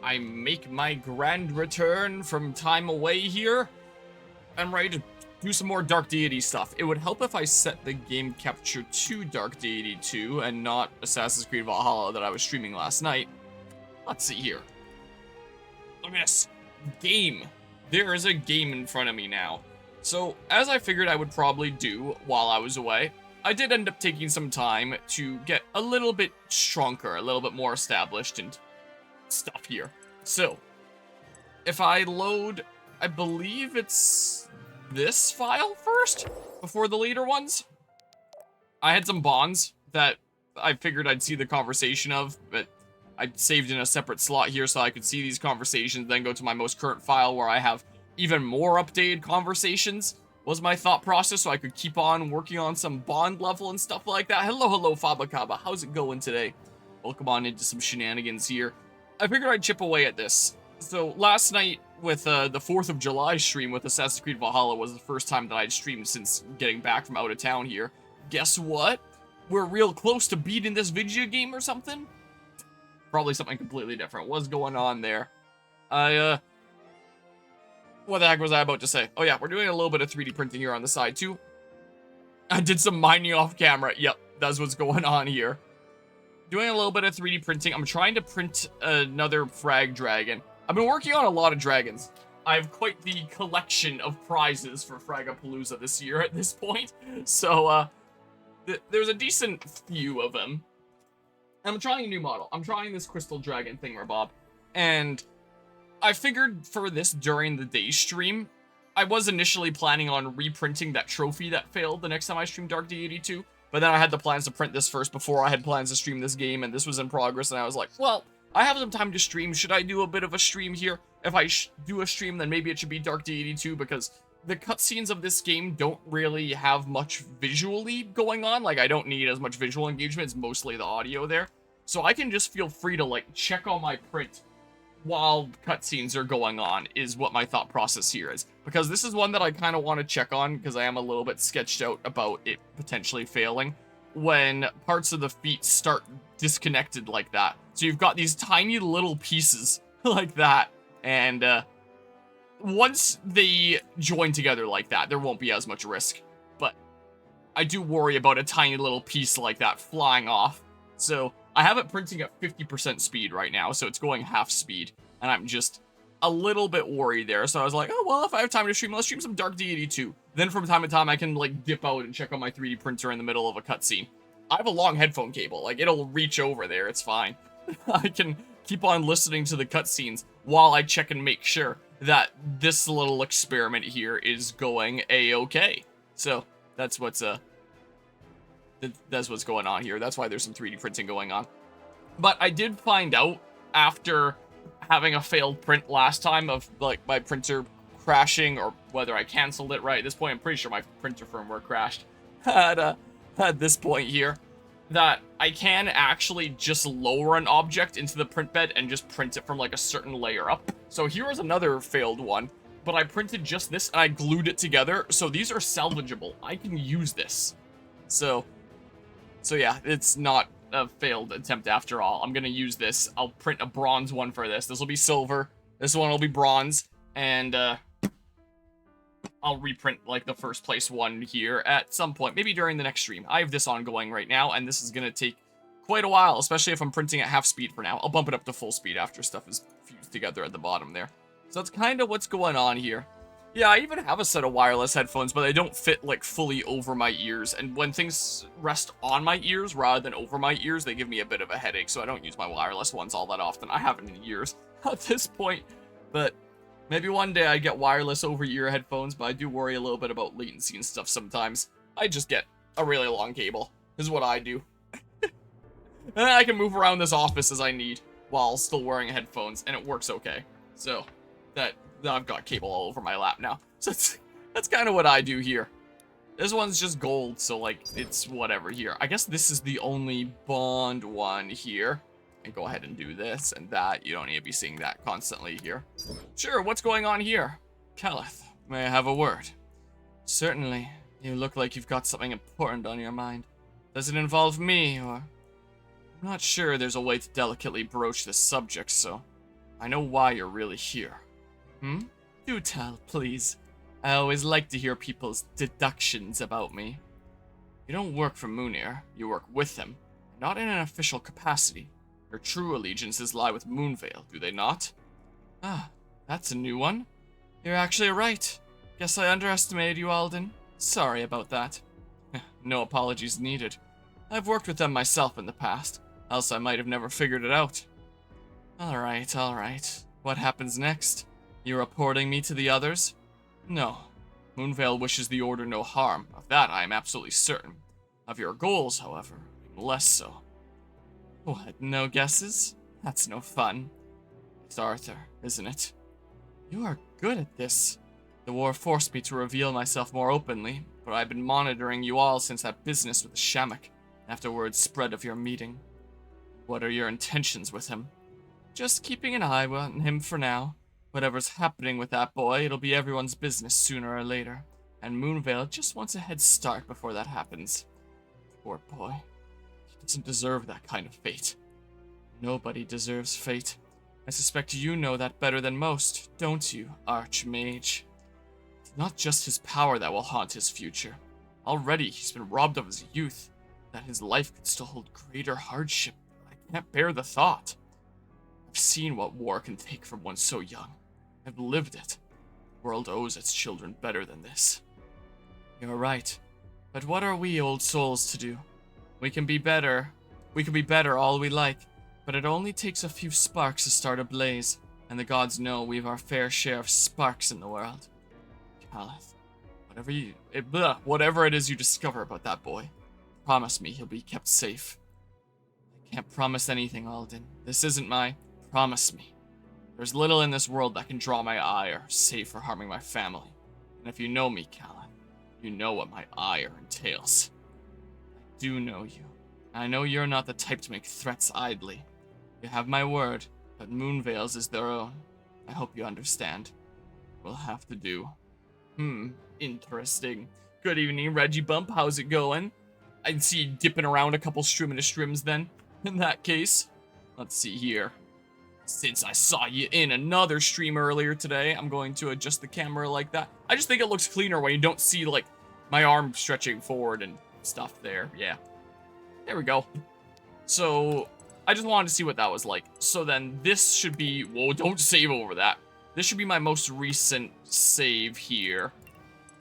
I make my grand return from time away here. I'm ready to do some more Dark Deity stuff. It would help if I set the game capture to Dark Deity 2 and not Assassin's Creed Valhalla that I was streaming last night. Let's see here. Look at this. Game. There is a game in front of me now. So, as I figured I would probably do while I was away, I did end up taking some time to get a little bit stronger, a little bit more established and stuff here. So, if I load, I believe it's this file first, before the later ones. I had some bonds that I figured I'd see the conversation of, but I saved in a separate slot here so I could see these conversations, then go to my most current file where I have even more updated conversations, was my thought process, so I could keep on working on some bond level and stuff like that. Hello, Fabakaba. How's it going today? Welcome on into some shenanigans here. I figured I'd chip away at this. So last night with the 4th of July stream with Assassin's Creed Valhalla was the first time that I'd streamed since getting back from out of town here. Guess what? We're real close to beating this video game or something? Probably something completely different. What's going on there? What the heck was I about to say? Oh yeah, we're doing a little bit of 3D printing here on the side too. I did some mining off camera. Yep, that's what's going on here. Doing a little bit of 3D printing. I'm trying to print another frag dragon. I've been working on a lot of dragons. I have quite the collection of prizes for Fragapalooza this year at this point. So, there's a decent few of them. I'm trying a new model. I'm trying this crystal dragon thingamabob. And I figured for this during the day stream, I was initially planning on reprinting that trophy that failed the next time I streamed Dark Deity 2. But then I had the plans to print this first before I had plans to stream this game, and this was in progress, and I was like, well, I have some time to stream. Should I do a bit of a stream here? If I do a stream, then maybe it should be Dark Deity 2, because the cutscenes of this game don't really have much visually going on. Like, I don't need as much visual engagement. It's mostly the audio there. So I can just feel free to, like, check on my print while cutscenes are going on, is what my thought process here is. Because this is one that I kind of want to check on, because I am a little bit sketched out about it potentially failing when parts of the feet start disconnected like that. So you've got these tiny little pieces like that, and once they join together like that, there won't be as much risk. But I do worry about a tiny little piece like that flying off. So I have it printing at 50% speed right now, so it's going half speed, and I'm just a little bit worried there. So I was like, oh, well, if I have time to stream, let's stream some Dark Deity 2. Then from time to time, I can, like, dip out and check on my 3D printer in the middle of a cutscene. I have a long headphone cable. Like, it'll reach over there. It's fine. I can keep on listening to the cutscenes while I check and make sure that this little experiment here is going a-okay. So that's what's going on here. That's why there's some 3D printing going on. But I did find out after having a failed print last time of, like, my printer crashing, or whether I canceled it right at this point. I'm pretty sure my printer firmware crashed at this point here, that I can actually just lower an object into the print bed and just print it from, like, a certain layer up. So here is another failed one, but I printed just this and I glued it together, so these are salvageable. I can use this. So yeah, it's not a failed attempt after all. I'm gonna use this. I'll print a bronze one for this. This will be silver. This one will be bronze, and I'll reprint, like, the first place one here at some point, maybe during the next stream. I have this ongoing right now, and this is gonna take quite a while, especially if I'm printing at half speed for now. I'll bump it up to full speed after stuff is fused together at the bottom there. So that's kind of what's going on here. Yeah, I even have a set of wireless headphones, but they don't fit, like, fully over my ears. And when things rest on my ears rather than over my ears, they give me a bit of a headache, so I don't use my wireless ones all that often. I haven't in years at this point. But maybe one day I get wireless over-ear headphones, but I do worry a little bit about latency and stuff sometimes. I just get a really long cable, is what I do. And then I can move around this office as I need while still wearing headphones, and it works okay. So that I've got cable all over my lap now. So that's kind of what I do here. This one's just gold, so, like, it's whatever here. I guess this is the only bond one here. And go ahead and do this and that. You don't need to be seeing that constantly here. Sure, what's going on here? Calith, may I have a word? Certainly. You look like you've got something important on your mind. Does it involve me, or... I'm not sure there's a way to delicately broach this subject, so... I know why you're really here. Hmm? Do tell, please. I always like to hear people's deductions about me. You don't work for Munir, you work with him, not in an official capacity. Your true allegiances lie with Moonvale, do they not? Ah, that's a new one. You're actually right. Guess I underestimated you, Alden. Sorry about that. No apologies needed. I've worked with them myself in the past, else I might have never figured it out. Alright, alright. What happens next? You reporting me to the others? No. Moonvale wishes the Order no harm. Of that I am absolutely certain. Of your goals, however, I'm less so. What, no guesses? That's no fun. It's Arthur, isn't it? You are good at this. The war forced me to reveal myself more openly, but I've been monitoring you all since that business with the Shamak, after word spread of your meeting. What are your intentions with him? Just keeping an eye on him for now. Whatever's happening with that boy, it'll be everyone's business sooner or later, and Moonvale just wants a head start before that happens. Poor boy. He doesn't deserve that kind of fate. Nobody deserves fate. I suspect you know that better than most, don't you, Archmage? It's not just his power that will haunt his future. Already he's been robbed of his youth. That his life could still hold greater hardship. I can't bear the thought. I've seen what war can take from one so young. I've lived it. The world owes its children better than this. You're right. But what are we old souls to do? We can be better. We can be better all we like, but it only takes a few sparks to start a blaze, and the gods know we've our fair share of sparks in the world. Calith, whatever it is you discover about that boy, promise me he'll be kept safe. I can't promise anything, Alden. This isn't my... Promise me. There's little in this world that can draw my ire, save for harming my family. And if you know me, Calith, you know what my ire entails. I do know you. I know you're not the type to make threats idly. You have my word, but Moonvale's is their own. I hope you understand. We'll have to do. Interesting. Good evening, Reggie Bump. How's it going? I can see you dipping around a couple strims then. In that case, let's see here. Since I saw you in another stream earlier today, I'm going to adjust the camera like that. I just think it looks cleaner when you don't see, like, my arm stretching forward and stuff there. Yeah. There we go. So, I just wanted to see what that was like. So then, this should be... Whoa, don't save over that. This should be my most recent save here.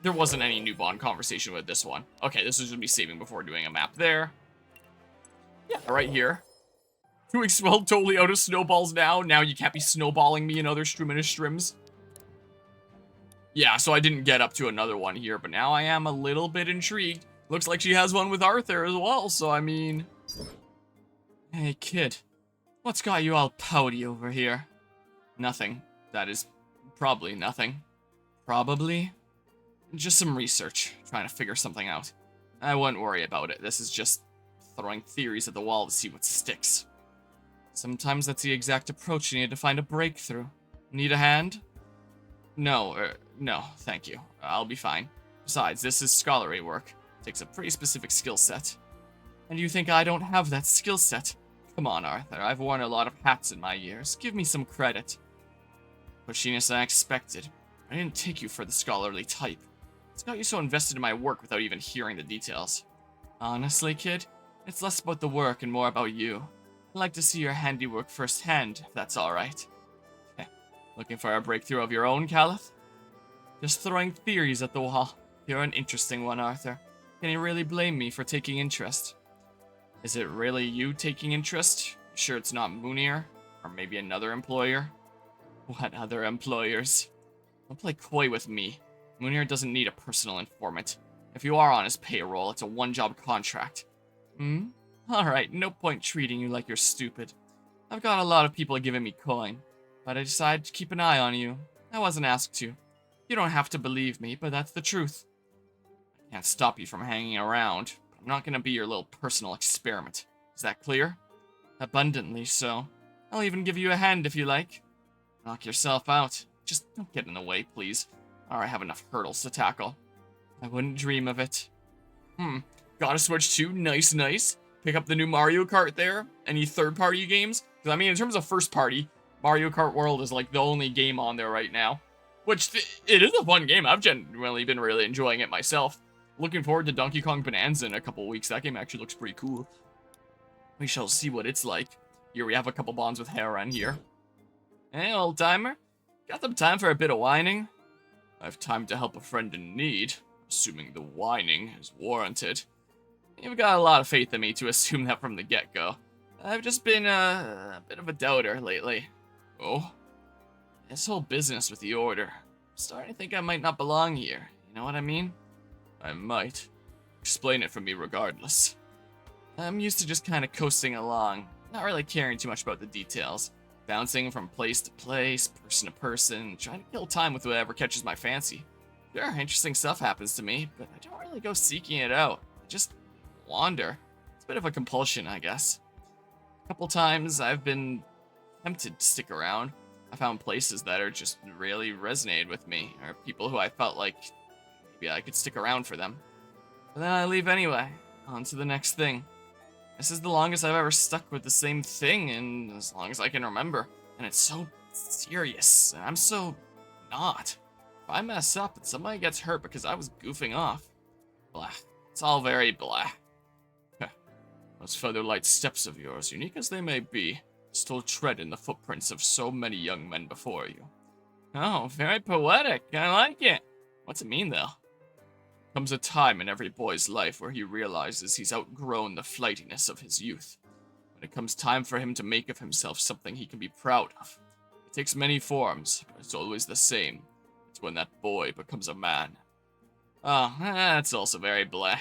There wasn't any new bond conversation with this one. Okay, this is going to be saving before doing a map there. Yeah, right here. Doing well, totally out of snowballs now. Now you can't be snowballing me in other streams. Yeah, so I didn't get up to another one here, but now I am a little bit intrigued. Looks like she has one with Arthur as well, so I mean... Hey, kid. What's got you all pouty over here? Nothing. That is probably nothing. Probably? Just some research, trying to figure something out. I wouldn't worry about it. This is just throwing theories at the wall to see what sticks. Sometimes that's the exact approach you need to find a breakthrough. Need a hand? No, thank you. I'll be fine. Besides, this is scholarly work. Takes a pretty specific skill set. And you think I don't have that skill set? Come on, Arthur. I've worn a lot of hats in my years. Give me some credit. Pushiness I expected. I didn't take you for the scholarly type. It's got you so invested in my work without even hearing the details. Honestly, kid, it's less about the work and more about you. I'd like to see your handiwork firsthand, if that's alright. Looking for a breakthrough of your own, Calith? Just throwing theories at the wall. You're an interesting one, Arthur. Can you really blame me for taking interest? Is it really you taking interest? You sure it's not Munir? Or maybe another employer? What other employers? Don't play coy with me. Munir doesn't need a personal informant. If you are on his payroll, it's a one-job contract. Alright, no point treating you like you're stupid. I've got a lot of people giving me coin, but I decided to keep an eye on you. I wasn't asked to. You don't have to believe me, but that's the truth. I can't stop you from hanging around. I'm not gonna be your little personal experiment. Is that clear? Abundantly so. I'll even give you a hand if you like. Knock yourself out. Just don't get in the way, please. Or I have enough hurdles to tackle. I wouldn't dream of it. Gotta Switch 2, nice. Pick up the new Mario Kart there. Any third-party games? Because, I mean, in terms of first-party, Mario Kart World is like the only game on there right now. Which, it is a fun game. I've genuinely been really enjoying it myself. Looking forward to Donkey Kong Bonanza in a couple weeks. That game actually looks pretty cool. We shall see what it's like. Here we have a couple bonds with Heron here. Hey, old timer. Got some time for a bit of whining? I have time to help a friend in need, assuming the whining is warranted. You've got a lot of faith in me to assume that from the get-go. I've just been a bit of a doubter lately. Oh? This whole business with the Order. I'm starting to think I might not belong here. You know what I mean? I might. Explain it for me regardless. I'm used to just kind of coasting along, not really caring too much about the details. Bouncing from place to place, person to person, trying to kill time with whatever catches my fancy. Sure, interesting stuff happens to me, but I don't really go seeking it out. I just wander. It's a bit of a compulsion, I guess. A couple times I've been tempted to stick around. I found places that are just really resonated with me, or people who I felt like maybe I could stick around for them. But then I leave anyway, on to the next thing. This is the longest I've ever stuck with the same thing in as long as I can remember. And it's so serious, and I'm so not. If I mess up and somebody gets hurt because I was goofing off, blah. It's all very blah. Those feather-light steps of yours, unique as they may be, still tread in the footprints of so many young men before you. Oh, very poetic. I like it. What's it mean, though? Comes a time in every boy's life where he realizes he's outgrown the flightiness of his youth. When it comes time for him to make of himself something he can be proud of. It takes many forms, but it's always the same. It's when that boy becomes a man. Oh, that's also very bleh.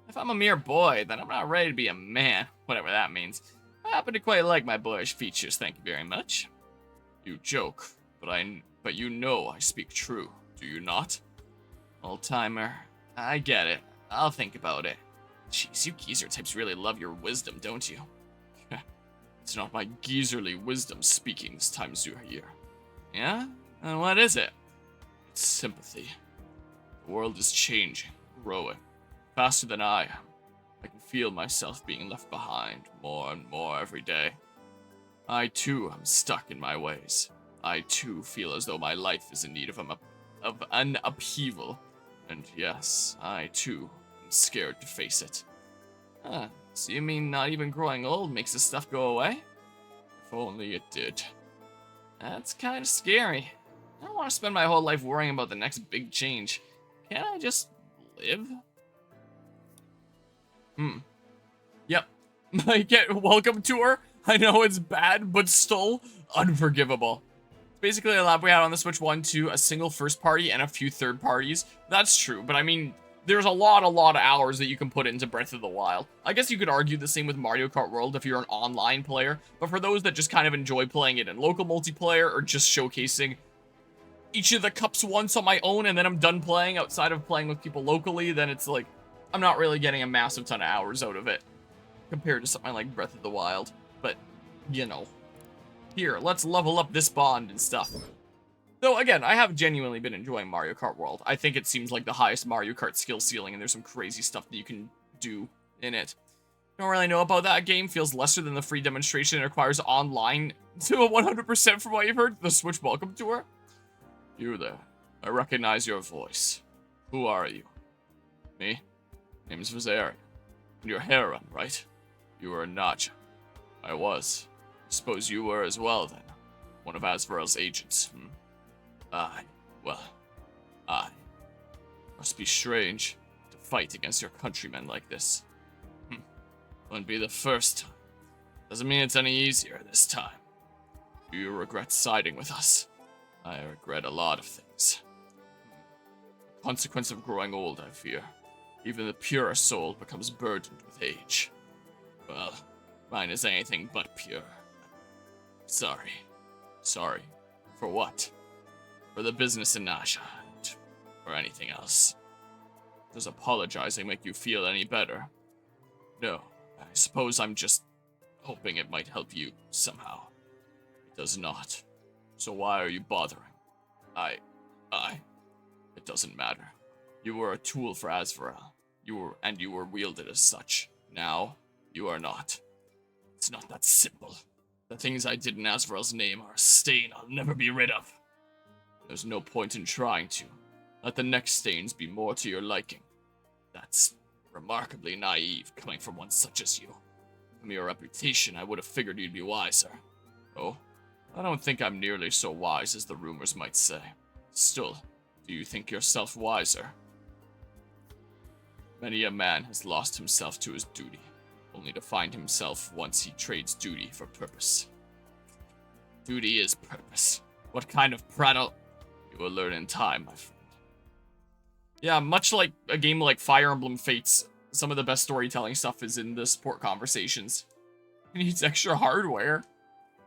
If I'm a mere boy, then I'm not ready to be a man, whatever that means. I happen to quite like my boyish features, thank you very much. You joke, but you know I speak true, do you not? Old-timer, I get it. I'll think about it. Jeez, you geezer types really love your wisdom, don't you? It's not my geezerly wisdom speaking this time, Zuhair. Yeah? And what is it? It's sympathy. The world is changing, growing, faster than I am. I can feel myself being left behind more and more every day. I too am stuck in my ways. I too feel as though my life is in need of an upheaval. And yes, I too am scared to face it. So you mean not even growing old makes this stuff go away? If only it did. That's kind of scary. I don't want to spend my whole life worrying about the next big change. Can't I just live? Yep. Welcome tour. I know it's bad, but still unforgivable. It's basically a lab we had on the Switch 1 to a single first party and a few third parties. That's true, but I mean, there's a lot of hours that you can put into Breath of the Wild. I guess you could argue the same with Mario Kart World if you're an online player, but for those that just kind of enjoy playing it in local multiplayer or just showcasing each of the cups once on my own and then I'm done playing outside of playing with people locally, then it's like, I'm not really getting a massive ton of hours out of it compared to something like Breath of the Wild. But, you know. Here, let's level up this bond and stuff. Though, again, I have genuinely been enjoying Mario Kart World. I think it seems like the highest Mario Kart skill ceiling, and there's some crazy stuff that you can do in it. Don't really know about that game. Feels lesser than the free demonstration and requires online to a 100% from what you've heard. The Switch Welcome Tour. You there. I recognize your voice. Who are you? Me? Name's Vizarian. And you're Heron, right? You were a Naja. I was. Suppose you were as well, then. One of Asvarel's agents, Aye. Must be strange to fight against your countrymen like this. Wouldn't be the first time. Doesn't mean it's any easier this time. Do you regret siding with us? I regret a lot of things. A consequence of growing old, I fear. Even the purer soul becomes burdened with age. Well, mine is anything but pure. Sorry. Sorry. For what? For the business in Naja, and for anything else. Does apologizing make you feel any better? No. I suppose I'm just hoping it might help you somehow. It does not. So why are you bothering? It doesn't matter. You were a tool for Asvarel. You were wielded as such. Now, you are not. It's not that simple. The things I did in Azrael's name are a stain I'll never be rid of. There's no point in trying to. Let the next stains be more to your liking. That's remarkably naive, coming from one such as you. From your reputation, I would have figured you'd be wiser. Oh, I don't think I'm nearly so wise as the rumors might say. Still, do you think yourself wiser? Many a man has lost himself to his duty, only to find himself once he trades duty for purpose. Duty is purpose. What kind of prattle? You will learn in time, my friend. Yeah, much like a game like Fire Emblem Fates, some of the best storytelling stuff is in the support conversations. It needs extra hardware.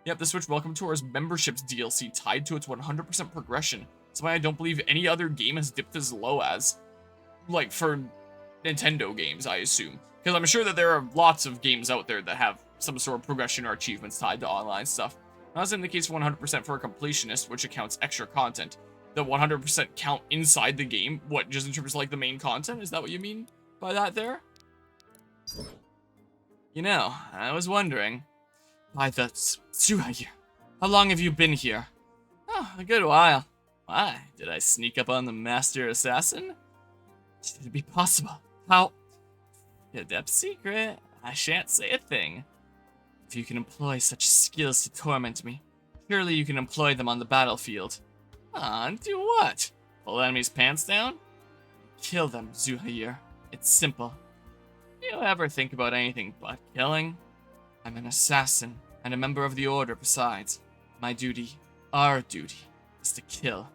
Yep, the Switch Welcome Tour's memberships DLC tied to its 100% progression. That's why I don't believe any other game has dipped as low as, like, for Nintendo games, I assume. Because I'm sure that there are lots of games out there that have some sort of progression or achievements tied to online stuff. As in the case of 100% for a completionist, which accounts extra content. The 100% count inside the game? What, just in terms of, like, the main content? Is that what you mean by that there? You know, I was wondering. Why, that's Tsuhaya. How long have you been here? Oh, a good while. Why, did I sneak up on the Master Assassin? Should it be possible? How? A depth secret. I shan't say a thing. If you can employ such skills to torment me, surely you can employ them on the battlefield. And do what? Pull enemies' pants down? Kill them, Zuhair. It's simple. Do you ever think about anything but killing? I'm an assassin, and a member of the Order besides. My duty, our duty, is to kill.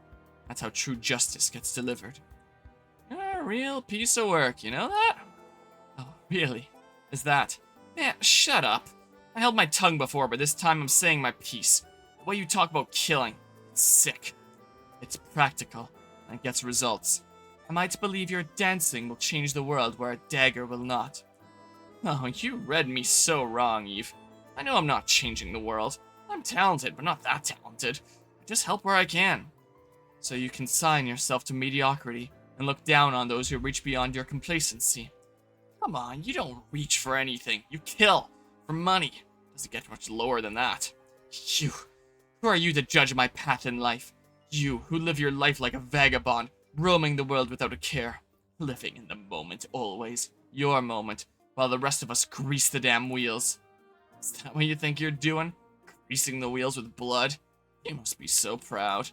That's how true justice gets delivered. A real piece of work, you know that? Oh, really? Is that? Man, shut up. I held my tongue before, but this time I'm saying my piece. The way you talk about killing, it's sick. It's practical, and it gets results. Am I to believe your dancing will change the world where a dagger will not? Oh, you read me so wrong, Eve. I know I'm not changing the world. I'm talented, but not that talented. I just help where I can. So you consign yourself to mediocrity and look down on those who reach beyond your complacency. Come on, you don't reach for anything. You kill for money. Doesn't get much lower than that. You. Who are you to judge my path in life? You, who live your life like a vagabond, roaming the world without a care. Living in the moment always. Your moment, while the rest of us grease the damn wheels. Is that what you think you're doing? Greasing the wheels with blood? You must be so proud.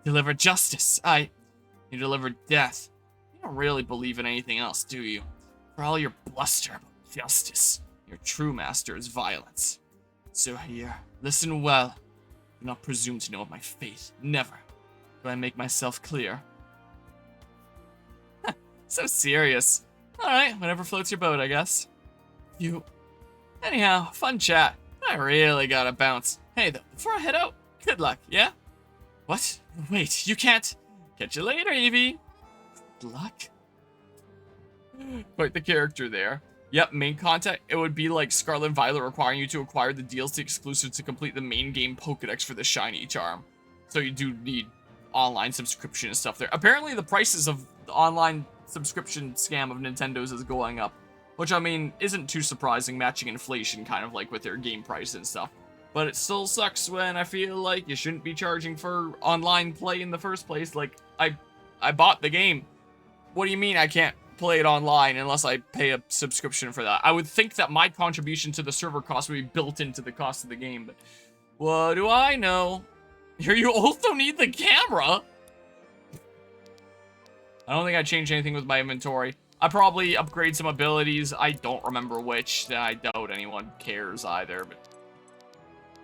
Deliver justice. You deliver death. You don't really believe in anything else, do you? For all your bluster about justice, your true master is violence. So here, listen well. Do not presume to know of my fate. Never. Do I make myself clear? So serious. Alright, whatever floats your boat, I guess. Anyhow, fun chat. I really gotta bounce. Hey, though, before I head out, good luck, yeah? What? Wait, you can't. Catch you later, Evie. Good luck? Quite the character there. Yep, main content, it would be like Scarlet and Violet requiring you to acquire the DLC exclusive to complete the main game Pokedex for the shiny charm. So you do need online subscription and stuff there. Apparently the prices of the online subscription scam of Nintendo's is going up. Which, I mean, isn't too surprising, matching inflation kind of like with their game price and stuff. But it still sucks when I feel like you shouldn't be charging for online play in the first place. Like, I bought the game. What do you mean I can't play it online unless I pay a subscription for that? I would think that my contribution to the server cost would be built into the cost of the game, but what do I know? Here, you also need the camera. I don't think I changed anything with my inventory. I probably upgrade some abilities. I don't remember which. I doubt anyone cares either, but